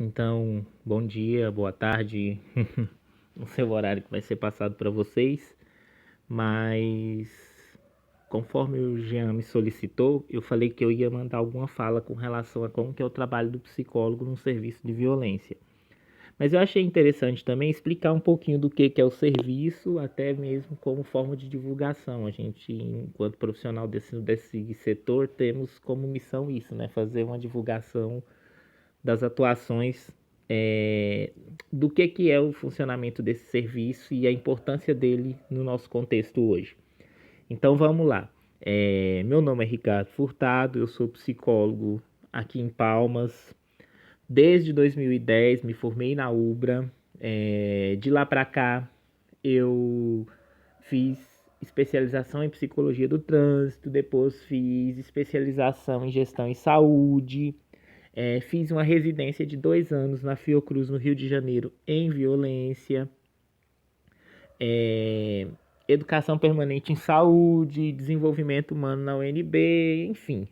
Então, bom dia, boa tarde, não sei o horário que vai ser passado para vocês, mas conforme o Jean me solicitou, eu falei que eu ia mandar alguma fala com relação a como que é o trabalho do psicólogo num serviço de violência. Mas eu achei interessante também explicar um pouquinho do que é o serviço, até mesmo como forma de divulgação. A gente, enquanto profissional desse setor, temos como missão isso, né? Fazer uma divulgação das atuações, é, do que é o funcionamento desse serviço e a importância dele no nosso contexto hoje. Então vamos lá. Meu nome é Ricardo Furtado, eu sou psicólogo aqui em Palmas. Desde 2010 me formei na UBRA. De lá para cá eu fiz especialização em psicologia do trânsito, depois fiz especialização em gestão em saúde. Fiz uma residência de 2 anos na Fiocruz, no Rio de Janeiro, em violência. É, Educação permanente em saúde, desenvolvimento humano na UNB, enfim.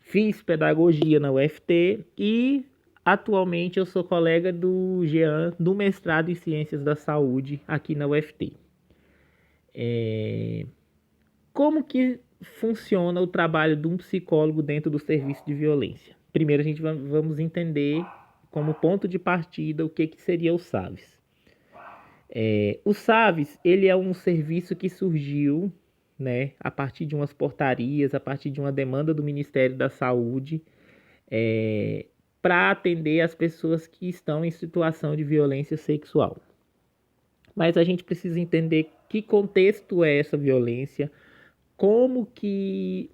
Fiz pedagogia na UFT e atualmente eu sou colega do Jean do mestrado em ciências da saúde aqui na UFT. Como que funciona o trabalho de um psicólogo dentro do serviço de violência? Primeiro a gente vamos entender como ponto de partida o que seria o SAVES. O SAVES, ele é um serviço que surgiu, né, a partir de umas portarias, a partir de uma demanda do Ministério da Saúde, para atender as pessoas que estão em situação de violência sexual. Mas a gente precisa entender que contexto é essa violência, como que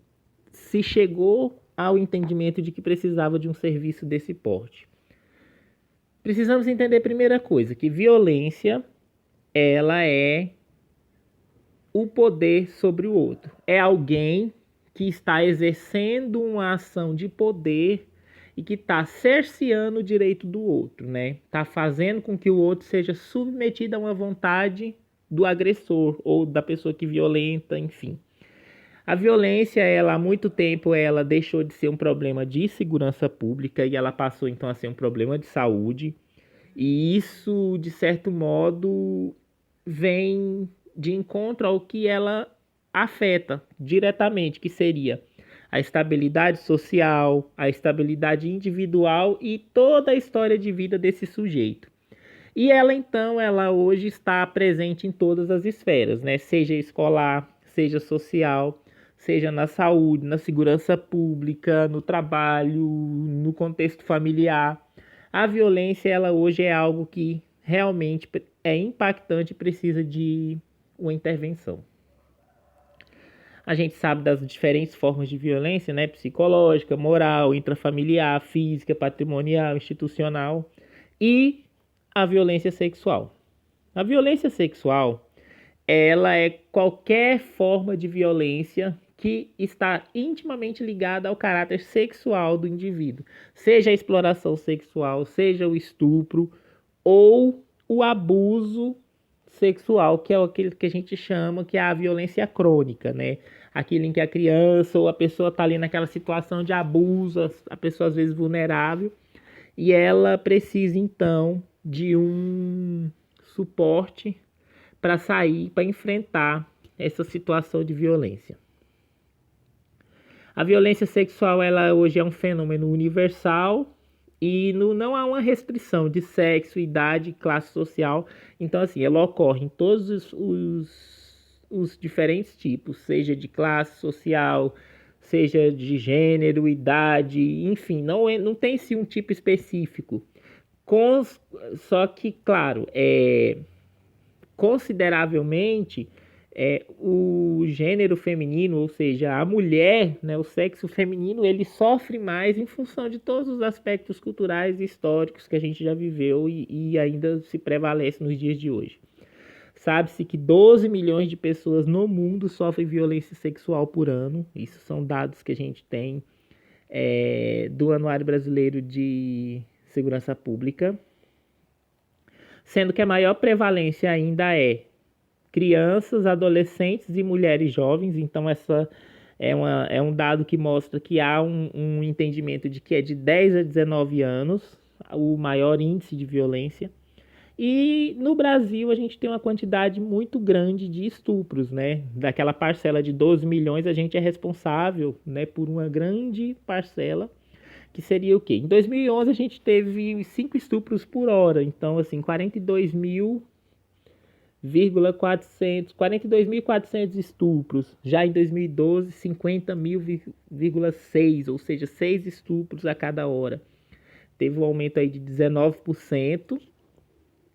se chegou ao entendimento de que precisava de um serviço desse porte. Precisamos entender a primeira coisa, que violência, ela é o poder sobre o outro. É alguém que está exercendo uma ação de poder e que está cerceando o direito do outro, né? Está fazendo com que o outro seja submetido a uma vontade do agressor ou da pessoa que violenta, enfim. A violência, ela há muito tempo, ela deixou de ser um problema de segurança pública e ela passou então a ser um problema de saúde. E isso, de certo modo, vem de encontro ao que ela afeta diretamente, que seria a estabilidade social, a estabilidade individual e toda a história de vida desse sujeito. E ela então, ela hoje está presente em todas as esferas, né? Seja escolar, seja social, seja na saúde, na segurança pública, no trabalho, no contexto familiar. A violência, ela hoje é algo que realmente é impactante e precisa de uma intervenção. A gente sabe das diferentes formas de violência, né? Psicológica, moral, intrafamiliar, física, patrimonial, institucional e a violência sexual. A violência sexual, ela é qualquer forma de violência que está intimamente ligada ao caráter sexual do indivíduo, seja a exploração sexual, seja o estupro ou o abuso sexual, que é aquele que a gente chama que é a violência crônica, né? Aquilo em que a criança ou a pessoa está ali naquela situação de abuso, a pessoa às vezes vulnerável, e ela precisa então de um suporte para sair, para enfrentar essa situação de violência. A violência sexual, ela hoje é um fenômeno universal e não há uma restrição de sexo, idade, classe social. Então, assim, ela ocorre em todos os diferentes tipos, seja de classe social, seja de gênero, idade, enfim, não tem-se um tipo específico. Só que, claro, consideravelmente o gênero feminino, ou seja, a mulher, né, o sexo feminino, ele sofre mais em função de todos os aspectos culturais e históricos que a gente já viveu e ainda se prevalece nos dias de hoje. Sabe-se que 12 milhões de pessoas no mundo sofrem violência sexual por ano. Isso são dados que a gente tem do Anuário Brasileiro de Segurança Pública. Sendo que a maior prevalência ainda é crianças, adolescentes e mulheres jovens. Então, essa é um dado que mostra que há um entendimento de que é de 10 a 19 anos o maior índice de violência. E no Brasil a gente tem uma quantidade muito grande de estupros, né? Daquela parcela de 12 milhões, a gente é responsável, né, por uma grande parcela, que seria o quê? Em 2011 a gente teve 5 estupros por hora, então assim, 42.400 estupros. Já em 2012, 50.000,6, ou seja, 6 estupros a cada hora. Teve um aumento aí de 19%.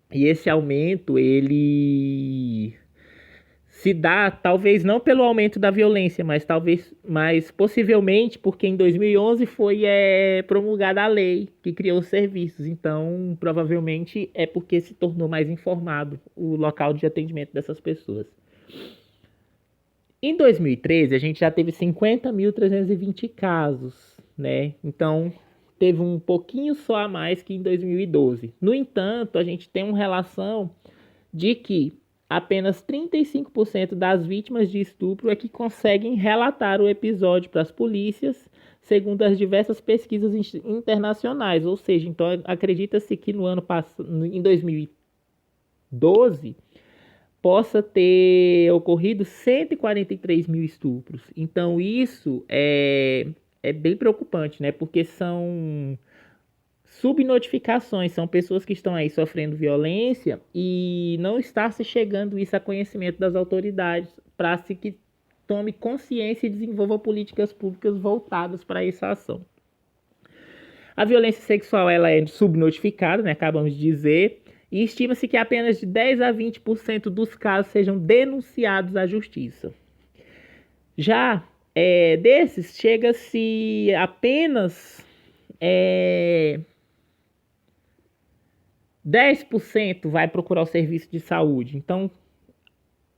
E esse aumento, ele se dá, talvez não pelo aumento da violência, mas possivelmente porque em 2011 foi promulgada a lei que criou os serviços. Então, provavelmente é porque se tornou mais informado o local de atendimento dessas pessoas. Em 2013, a gente já teve 50.320 casos, né? Então, teve um pouquinho só a mais que em 2012. No entanto, a gente tem uma relação de que apenas 35% das vítimas de estupro é que conseguem relatar o episódio para as polícias, segundo as diversas pesquisas internacionais. Ou seja, então acredita-se que no ano passado, em 2012, possa ter ocorrido 143 mil estupros. Então isso é bem preocupante, né? Porque são subnotificações, são pessoas que estão aí sofrendo violência e não está se chegando isso a conhecimento das autoridades para se que tome consciência e desenvolva políticas públicas voltadas para essa ação. A violência sexual ela é subnotificada, né, acabamos de dizer, e estima-se que apenas de 10 a 20% dos casos sejam denunciados à justiça. Já desses, chega-se apenas 10% vai procurar o serviço de saúde. Então,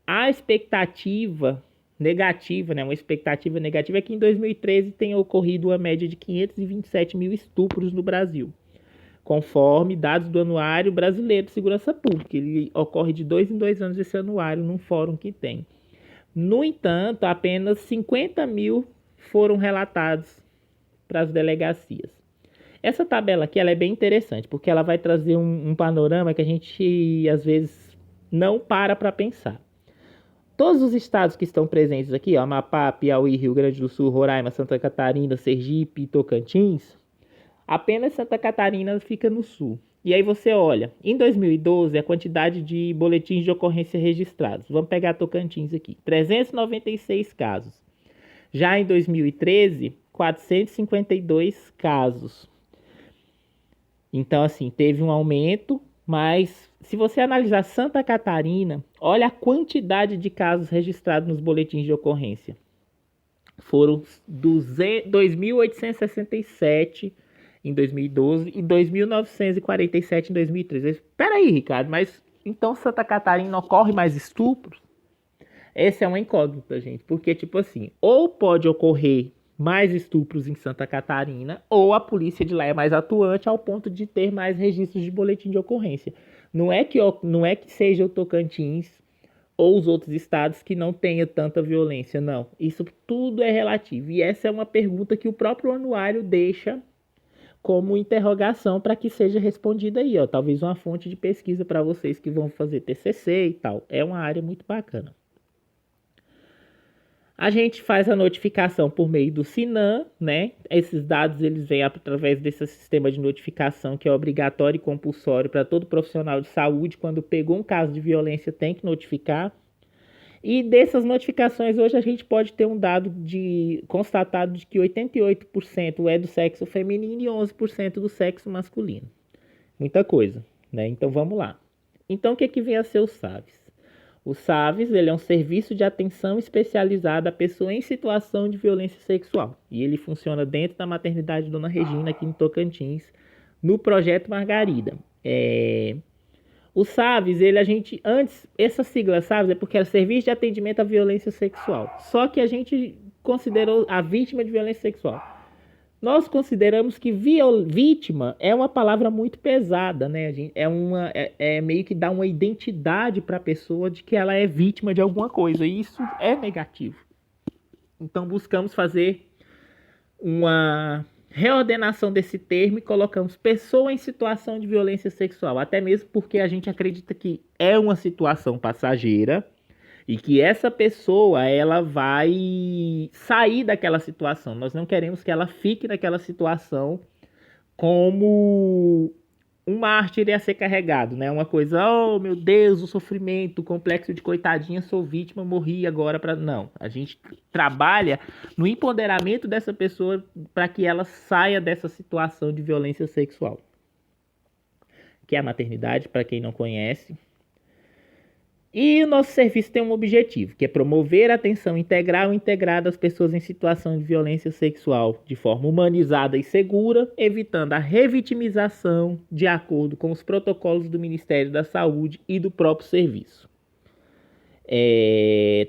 a expectativa negativa, né, uma expectativa negativa é que em 2013 tenha ocorrido uma média de 527 mil estupros no Brasil, conforme dados do Anuário Brasileiro de Segurança Pública. Ele ocorre de 2 em 2 anos esse anuário num fórum que tem. No entanto, apenas 50 mil foram relatados para as delegacias. Essa tabela aqui ela é bem interessante, porque ela vai trazer um panorama que a gente, às vezes, não para pensar. Todos os estados que estão presentes aqui, ó, Amapá, Piauí, Rio Grande do Sul, Roraima, Santa Catarina, Sergipe e Tocantins, apenas Santa Catarina fica no sul. E aí você olha, em 2012, a quantidade de boletins de ocorrência registrados. Vamos pegar Tocantins aqui, 396 casos. Já em 2013, 452 casos. Então, assim, teve um aumento, mas se você analisar Santa Catarina, olha a quantidade de casos registrados nos boletins de ocorrência. Foram 2.867 em 2012 e 2.947 em 2013. Espera aí, Ricardo, mas então Santa Catarina ocorre mais estupros? Essa é uma incógnita, gente, porque, tipo assim, ou pode ocorrer mais estupros em Santa Catarina, ou a polícia de lá é mais atuante ao ponto de ter mais registros de boletim de ocorrência. Não é que seja o Tocantins ou os outros estados que não tenha tanta violência, não. Isso tudo é relativo. E essa é uma pergunta que o próprio anuário deixa como interrogação para que seja respondida aí, ó. Talvez uma fonte de pesquisa para vocês que vão fazer TCC e tal. É uma área muito bacana. A gente faz a notificação por meio do SINAM, né? Esses dados eles vêm através desse sistema de notificação que é obrigatório e compulsório para todo profissional de saúde. Quando pegou um caso de violência, tem que notificar. E dessas notificações, hoje a gente pode ter um dado constatado de que 88% é do sexo feminino e 11% do sexo masculino. Muita coisa, né? Então vamos lá. Então o que vem a ser o SAVES? O SAVES ele é um serviço de atenção especializada à pessoa em situação de violência sexual. E ele funciona dentro da maternidade Dona Regina, aqui em Tocantins, no Projeto Margarida. O SAVES, essa sigla SAVES é porque era Serviço de Atendimento à Violência Sexual. Só que a gente considerou a vítima de violência sexual. Nós consideramos que vítima é uma palavra muito pesada, né? É meio que dá uma identidade para a pessoa de que ela é vítima de alguma coisa. E isso é negativo. Então buscamos fazer uma reordenação desse termo e colocamos pessoa em situação de violência sexual, até mesmo porque a gente acredita que é uma situação passageira e que essa pessoa ela vai sair daquela situação. Nós não queremos que ela fique naquela situação como um mártir a ser carregado, né? Uma coisa, oh meu Deus, o sofrimento, o complexo de coitadinha, sou vítima, morri agora para não. A gente trabalha no empoderamento dessa pessoa para que ela saia dessa situação de violência sexual. Que é a maternidade, para quem não conhece. E o nosso serviço tem um objetivo, que é promover a atenção integral e integrada às pessoas em situação de violência sexual de forma humanizada e segura, evitando a revitimização de acordo com os protocolos do Ministério da Saúde e do próprio serviço.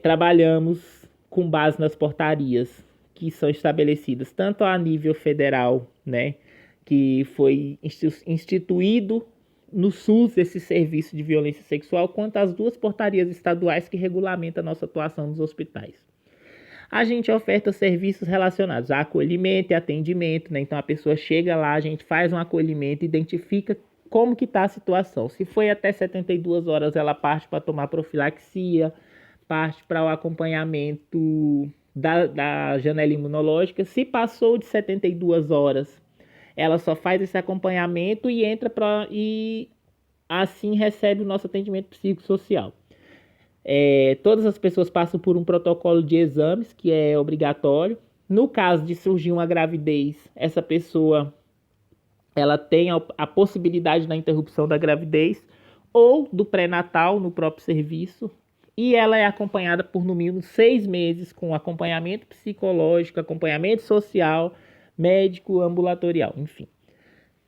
Trabalhamos com base nas portarias que são estabelecidas tanto a nível federal, né, que foi instituído no SUS esse serviço de violência sexual, quanto às 2 portarias estaduais que regulamentam a nossa atuação nos hospitais. A gente oferta serviços relacionados a acolhimento e atendimento, né? Então a pessoa chega lá, a gente faz um acolhimento, identifica como que está a situação. Se foi até 72 horas, ela parte para tomar profilaxia, parte para o acompanhamento da janela imunológica. Se passou de 72 horas, ela só faz esse acompanhamento e entra e assim recebe o nosso atendimento psicossocial. Todas as pessoas passam por um protocolo de exames que é obrigatório. No caso de surgir uma gravidez, essa pessoa ela tem a possibilidade da interrupção da gravidez ou do pré-natal no próprio serviço. E ela é acompanhada por no mínimo 6 meses com acompanhamento psicológico, acompanhamento social, médico, ambulatorial, enfim.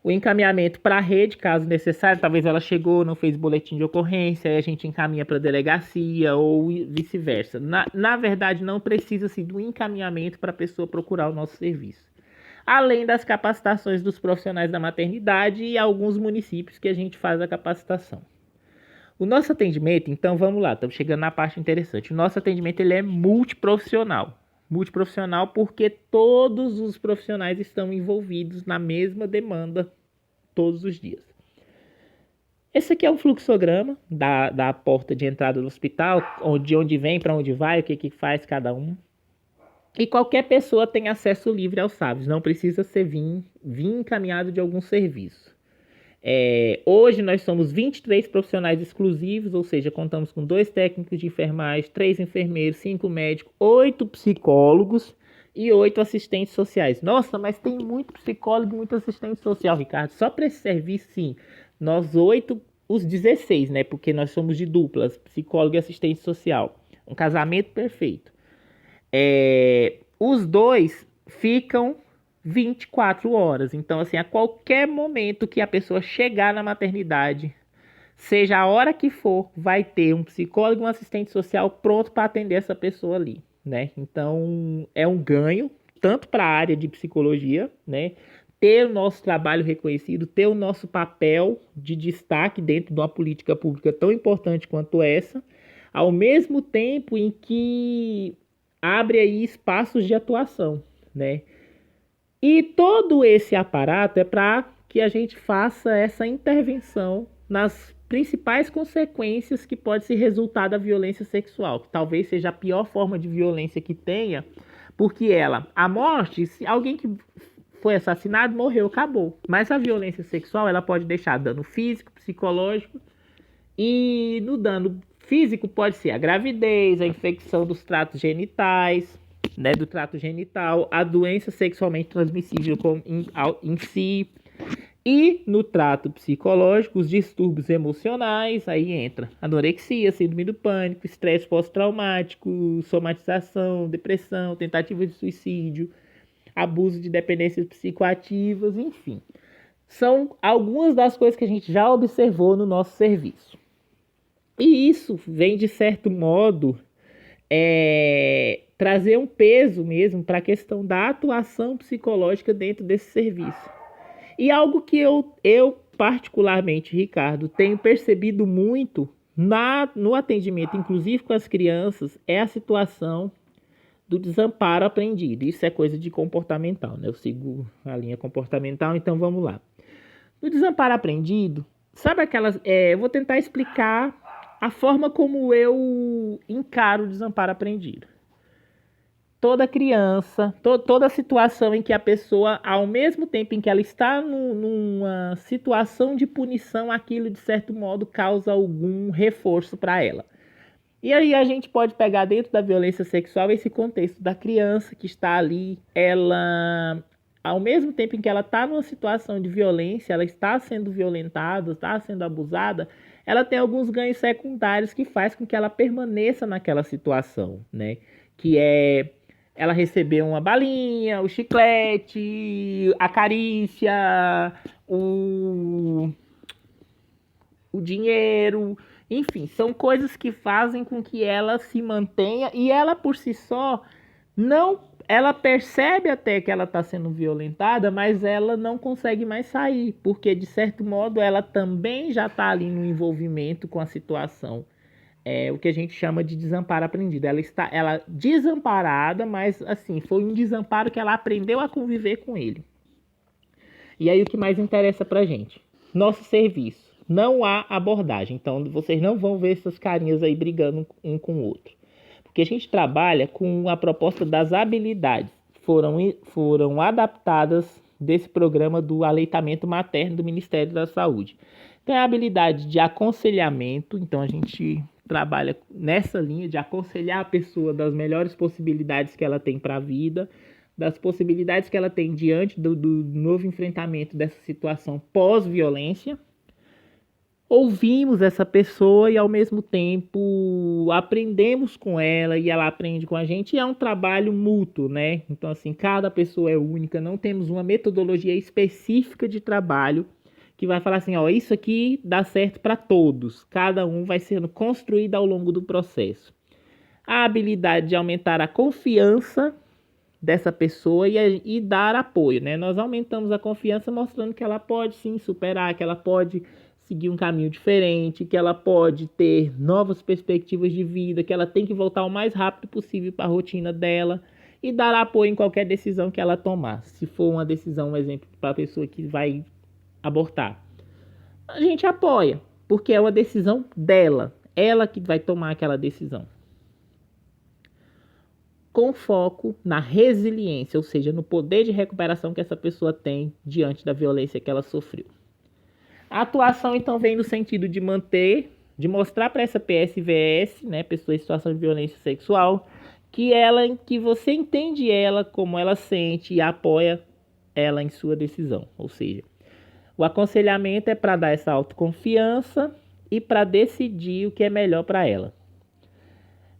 O encaminhamento para a rede, caso necessário, talvez ela chegou, não fez boletim de ocorrência, aí a gente encaminha para a delegacia ou vice-versa. Na verdade, não precisa-se do encaminhamento para a pessoa procurar o nosso serviço. Além das capacitações dos profissionais da maternidade e alguns municípios que a gente faz a capacitação. O nosso atendimento, então vamos lá, estamos chegando na parte interessante. O nosso atendimento ele é multiprofissional. Multiprofissional porque todos os profissionais estão envolvidos na mesma demanda todos os dias. Esse aqui é um fluxograma da porta de entrada do hospital, de onde vem, para onde vai, o que faz cada um. E qualquer pessoa tem acesso livre aos SAVs, não precisa ser vir encaminhado de algum serviço. Hoje nós somos 23 profissionais exclusivos, ou seja, contamos com 2 técnicos de enfermagem, 3 enfermeiros, 5 médicos, 8 psicólogos e 8 assistentes sociais. Nossa, mas tem muito psicólogo e muito assistente social, Ricardo. Só para esse serviço, sim. Nós 8, os 16, né? Porque nós somos de duplas, psicólogo e assistente social. Um casamento perfeito. Os 2 ficam 24 horas. Então, assim, a qualquer momento que a pessoa chegar na maternidade, seja a hora que for, vai ter um psicólogo e um assistente social pronto para atender essa pessoa ali, né? Então, é um ganho, tanto para a área de psicologia, né? Ter o nosso trabalho reconhecido, ter o nosso papel de destaque dentro de uma política pública tão importante quanto essa, ao mesmo tempo em que abre aí espaços de atuação, né? E todo esse aparato é para que a gente faça essa intervenção nas principais consequências que pode se resultar da violência sexual, que talvez seja a pior forma de violência que tenha, porque a morte, se alguém que foi assassinado, morreu, acabou. Mas a violência sexual, ela pode deixar dano físico, psicológico, e no dano físico pode ser a gravidez, a infecção dos tratos genitais, né, do trato genital, a doença sexualmente transmissível em si, e no trato psicológico, os distúrbios emocionais, aí entra anorexia, síndrome do pânico, estresse pós-traumático, somatização, depressão, tentativa de suicídio, abuso de dependências psicoativas, enfim. São algumas das coisas que a gente já observou no nosso serviço. E isso vem, de certo modo, trazer um peso mesmo para a questão da atuação psicológica dentro desse serviço. E algo que eu particularmente, Ricardo, tenho percebido muito no atendimento, inclusive com as crianças, é a situação do desamparo aprendido. Isso é coisa de comportamental, né? Eu sigo a linha comportamental, então vamos lá. No desamparo aprendido, sabe aquelas... eu vou tentar explicar a forma como eu encaro o desamparo aprendido. Toda criança, toda situação em que a pessoa, ao mesmo tempo em que ela está numa situação de punição, aquilo de certo modo causa algum reforço para ela. E aí a gente pode pegar dentro da violência sexual esse contexto da criança que está ali, ela, ao mesmo tempo em que ela está numa situação de violência, ela está sendo violentada, está sendo abusada, ela tem alguns ganhos secundários que faz com que ela permaneça naquela situação, né? Que é ela receber uma balinha, o chiclete, a carícia, o dinheiro, enfim, são coisas que fazem com que ela se mantenha e ela por si só não, ela percebe até que ela está sendo violentada, mas ela não consegue mais sair, porque de certo modo ela também já está ali no envolvimento com a situação. É o que a gente chama de desamparo aprendido. Ela está desamparada, mas assim, foi um desamparo que ela aprendeu a conviver com ele. E aí o que mais interessa pra gente? Nosso serviço. Não há abordagem. Então vocês não vão ver essas carinhas aí brigando um com o outro. Porque a gente trabalha com a proposta das habilidades. Foram adaptadas desse programa do aleitamento materno do Ministério da Saúde. Tem a habilidade de aconselhamento. Então a gente trabalha nessa linha de aconselhar a pessoa das melhores possibilidades que ela tem para a vida, das possibilidades que ela tem diante do novo enfrentamento dessa situação pós-violência. Ouvimos essa pessoa e ao mesmo tempo aprendemos com ela e ela aprende com a gente, e é um trabalho mútuo, né? Então assim, cada pessoa é única, não temos uma metodologia específica de trabalho que vai falar assim, ó, isso aqui dá certo para todos. Cada um vai sendo construído ao longo do processo. A habilidade de aumentar a confiança dessa pessoa e dar apoio, né? Nós aumentamos a confiança mostrando que ela pode sim superar, que ela pode seguir um caminho diferente, que ela pode ter novas perspectivas de vida, que ela tem que voltar o mais rápido possível para a rotina dela e dar apoio em qualquer decisão que ela tomar. Se for uma decisão, um exemplo, para a pessoa que vai abortar, a gente apoia, porque é uma decisão dela, ela que vai tomar aquela decisão. Com foco na resiliência, ou seja, no poder de recuperação que essa pessoa tem diante da violência que ela sofreu. A atuação, então, vem no sentido de mostrar para essa PSVS, né, pessoa em situação de violência sexual, que você entende ela, como ela sente e apoia ela em sua decisão. Ou seja, o aconselhamento é para dar essa autoconfiança e para decidir o que é melhor para ela.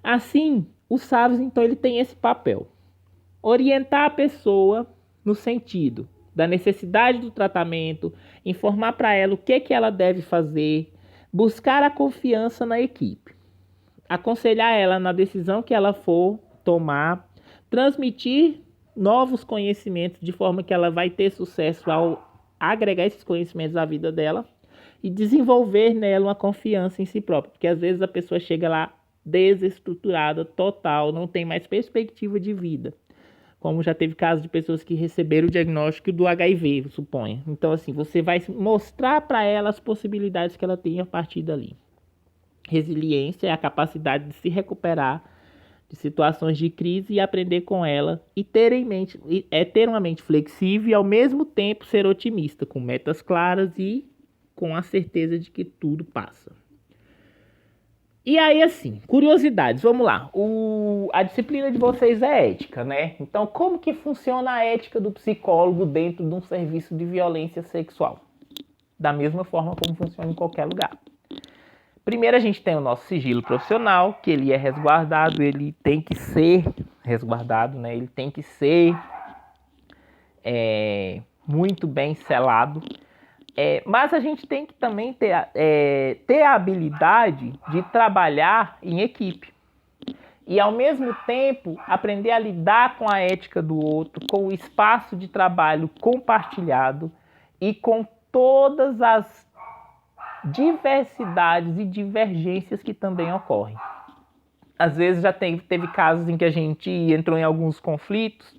Assim, o SAVS, então, ele tem esse papel. Orientar a pessoa no sentido da necessidade do tratamento, informar para ela o que ela deve fazer, buscar a confiança na equipe, aconselhar ela na decisão que ela for tomar, transmitir novos conhecimentos de forma que ela vai ter sucesso ao agregar esses conhecimentos à vida dela e desenvolver nela uma confiança em si própria, porque às vezes a pessoa chega lá desestruturada, total, não tem mais perspectiva de vida. Como já teve casos de pessoas que receberam o diagnóstico do HIV, suponha. Então, assim, você vai mostrar para ela as possibilidades que ela tem a partir dali. Resiliência é a capacidade de se recuperar de situações de crise e aprender com ela e ter uma mente flexível e ao mesmo tempo ser otimista, com metas claras e com a certeza de que tudo passa. E aí, assim, curiosidades, vamos lá. A disciplina de vocês é ética, né? Então, como que funciona a ética do psicólogo dentro de um serviço de violência sexual? Da mesma forma como funciona em qualquer lugar. Primeiro, a gente tem o nosso sigilo profissional, que ele é resguardado, ele tem que ser resguardado, né? Ele tem que ser muito bem selado. Mas a gente tem que também ter a habilidade de trabalhar em equipe. E, ao mesmo tempo, aprender a lidar com a ética do outro, com o espaço de trabalho compartilhado e com todas as diversidades e divergências que também ocorrem. Às vezes já teve casos em que a gente entrou em alguns conflitos,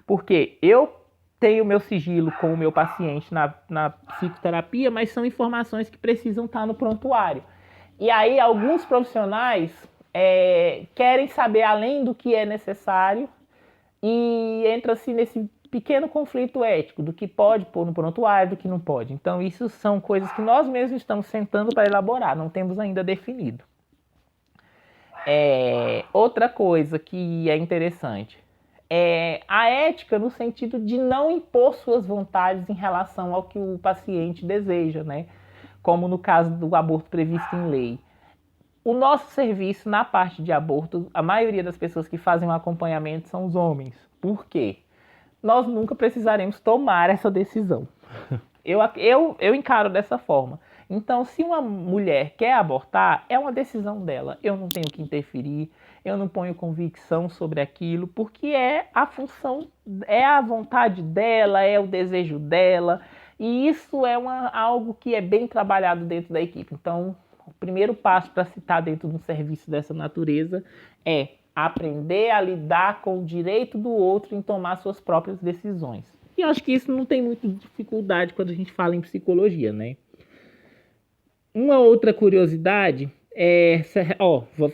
porque eu tenho meu sigilo com o meu paciente na psicoterapia, mas são informações que precisam estar no prontuário. E aí alguns profissionais querem saber além do que é necessário e entra-se nesse pequeno conflito ético do que pode pôr no prontuário, do que não pode. Então isso são coisas que nós mesmos estamos sentando para elaborar, não temos ainda definido. Outra coisa que é interessante é a ética no sentido de não impor suas vontades em relação ao que o paciente deseja, né? Como no caso do aborto previsto em lei. O nosso serviço na parte de aborto, a maioria das pessoas que fazem o acompanhamento são os homens. Por quê? Nós nunca precisaremos tomar essa decisão. Eu encaro dessa forma. Então, se uma mulher quer abortar, é uma decisão dela. Eu não tenho que interferir, eu não ponho convicção sobre aquilo, porque é a função, é a vontade dela, é o desejo dela. E isso é algo que é bem trabalhado dentro da equipe. Então, o primeiro passo para se estar dentro de um serviço dessa natureza é aprender a lidar com o direito do outro em tomar suas próprias decisões. E eu acho que isso não tem muita dificuldade quando a gente fala em psicologia, né? Uma outra curiosidade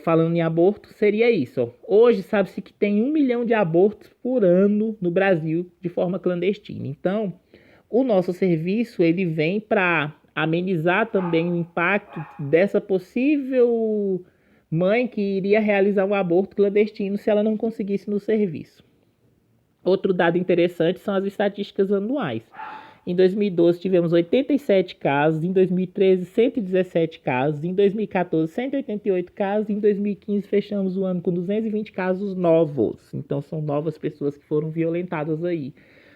falando em aborto, seria isso. Hoje sabe-se que tem 1 milhão de abortos por ano no Brasil de forma clandestina. Então, o nosso serviço ele vem para amenizar também o impacto dessa possível mãe que iria realizar um aborto clandestino se ela não conseguisse no serviço. Outro dado interessante são as estatísticas anuais. Em 2012 tivemos 87 casos, em 2013 117 casos, em 2014 188 casos, em 2015 fechamos o ano com 220 casos novos. Então são novas pessoas que foram violentadas aí.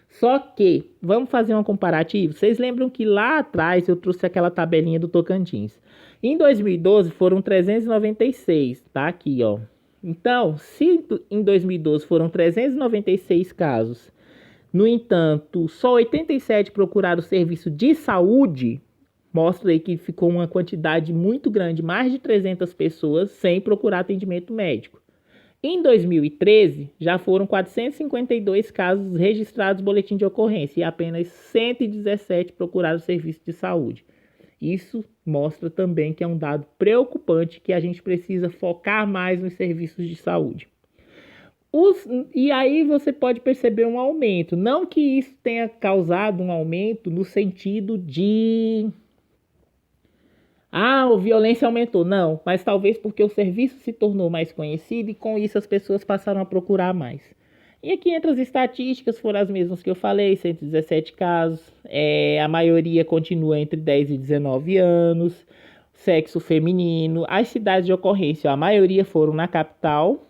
Só que, vamos fazer um comparativo. Vocês lembram que lá atrás eu trouxe aquela tabelinha do Tocantins. Em 2012 foram 396, tá aqui, ó. Então, se em 2012 foram 396 casos, no entanto, só 87 procuraram serviço de saúde, mostra aí que ficou uma quantidade muito grande, mais de 300 pessoas sem procurar atendimento médico. Em 2013, já foram 452 casos registrados no boletim de ocorrência e apenas 117 procuraram serviço de saúde. Isso mostra também que é um dado preocupante que a gente precisa focar mais nos serviços de saúde. E aí você pode perceber um aumento. Não que isso tenha causado um aumento no sentido de... a violência aumentou. Não, mas talvez porque o serviço se tornou mais conhecido e com isso as pessoas passaram a procurar mais. E aqui entre as estatísticas foram as mesmas que eu falei, 117 casos. A maioria continua entre 10 e 19 anos. Sexo feminino. As cidades de ocorrência, a maioria foram na capital.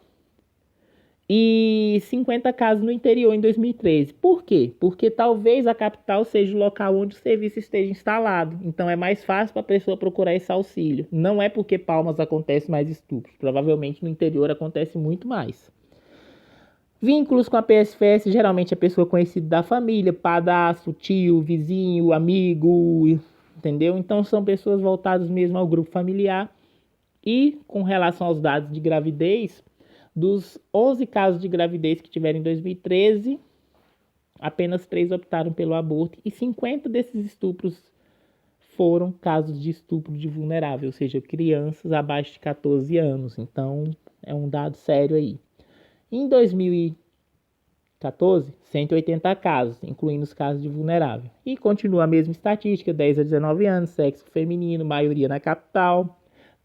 E 50 casos no interior em 2013. Por quê? Porque talvez a capital seja o local onde o serviço esteja instalado. Então é mais fácil para a pessoa procurar esse auxílio. Não é porque Palmas acontece mais estupros. Provavelmente no interior acontece muito mais. Vínculos com a PSFS, geralmente é pessoa conhecida da família, padrasto, tio, vizinho, amigo, entendeu? Então são pessoas voltadas mesmo ao grupo familiar. E com relação aos dados de gravidez, dos 11 casos de gravidez que tiveram em 2013, apenas 3 optaram pelo aborto e 50 desses estupros foram casos de estupro de vulnerável, ou seja, crianças abaixo de 14 anos. Então é um dado sério aí. Em 2014, 180 casos, incluindo os casos de vulnerável. E continua a mesma estatística, 10 a 19 anos, sexo feminino, maioria na capital.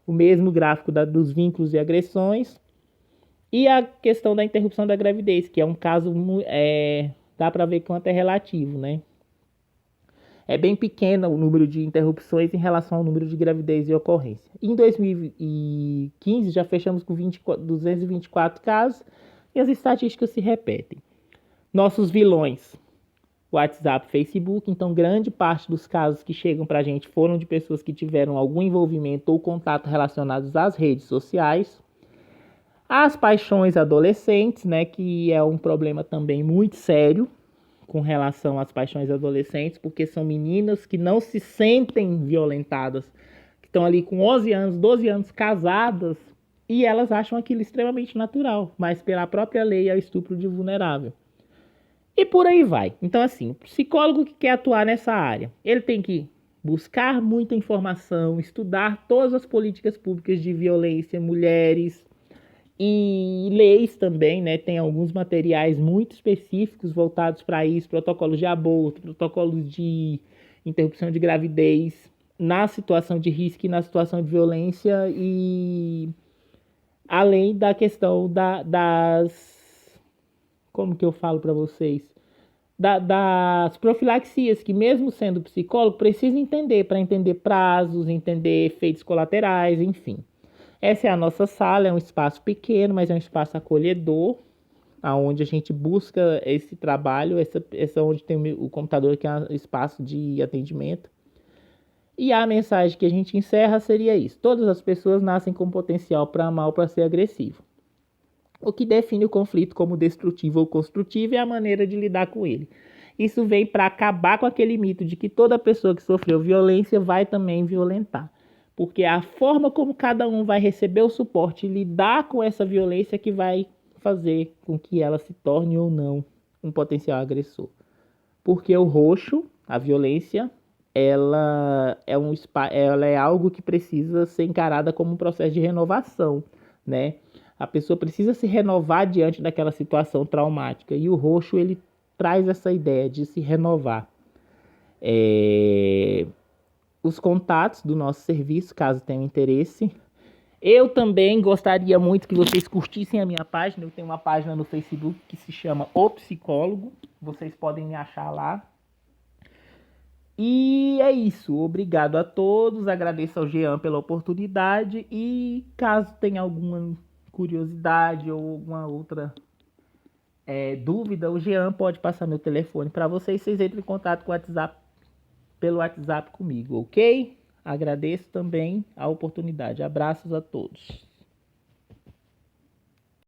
O mesmo gráfico dos vínculos e agressões. E a questão da interrupção da gravidez, que é um caso, dá para ver quanto é relativo, né? É bem pequeno o número de interrupções em relação ao número de gravidez e ocorrência. Em 2015, já fechamos com 224 casos e as estatísticas se repetem. Nossos vilões, WhatsApp, Facebook. Então, grande parte dos casos que chegam para a gente foram de pessoas que tiveram algum envolvimento ou contato relacionados às redes sociais. As paixões adolescentes, né, que é um problema também muito sério com relação às paixões adolescentes, porque são meninas que não se sentem violentadas, que estão ali com 11 anos, 12 anos casadas e elas acham aquilo extremamente natural, mas pela própria lei é o estupro de vulnerável. E por aí vai. Então, assim, o psicólogo que quer atuar nessa área, ele tem que buscar muita informação, estudar todas as políticas públicas de violência, mulheres e leis também, né? Tem alguns materiais muito específicos voltados para isso, protocolos de aborto, protocolos de interrupção de gravidez, na situação de risco e na situação de violência, e além da questão das... Como que eu falo para vocês? Das profilaxias, que mesmo sendo psicólogo, precisa entender para entender prazos, entender efeitos colaterais, enfim. Essa é a nossa sala, é um espaço pequeno, mas é um espaço acolhedor, aonde a gente busca esse trabalho, essa onde tem o computador, que é um espaço de atendimento. E a mensagem que a gente encerra seria isso: todas as pessoas nascem com potencial para amar ou para ser agressivo. O que define o conflito como destrutivo ou construtivo é a maneira de lidar com ele. Isso vem para acabar com aquele mito de que toda pessoa que sofreu violência vai também violentar. Porque é a forma como cada um vai receber o suporte e lidar com essa violência que vai fazer com que ela se torne ou não um potencial agressor. Porque o roxo, a violência, ela é algo que precisa ser encarada como um processo de renovação, né? A pessoa precisa se renovar diante daquela situação traumática, e o roxo, ele traz essa ideia de se renovar. Os contatos do nosso serviço, caso tenham interesse. Eu também gostaria muito que vocês curtissem a minha página. Eu tenho uma página no Facebook que se chama O Psicólogo. Vocês podem me achar lá. E é isso. Obrigado a todos. Agradeço ao Jean pela oportunidade. E caso tenha alguma curiosidade ou alguma outra dúvida, o Jean pode passar meu telefone para vocês. Vocês entrem em contato com o WhatsApp, pelo WhatsApp comigo, ok? Agradeço também a oportunidade. Abraços a todos.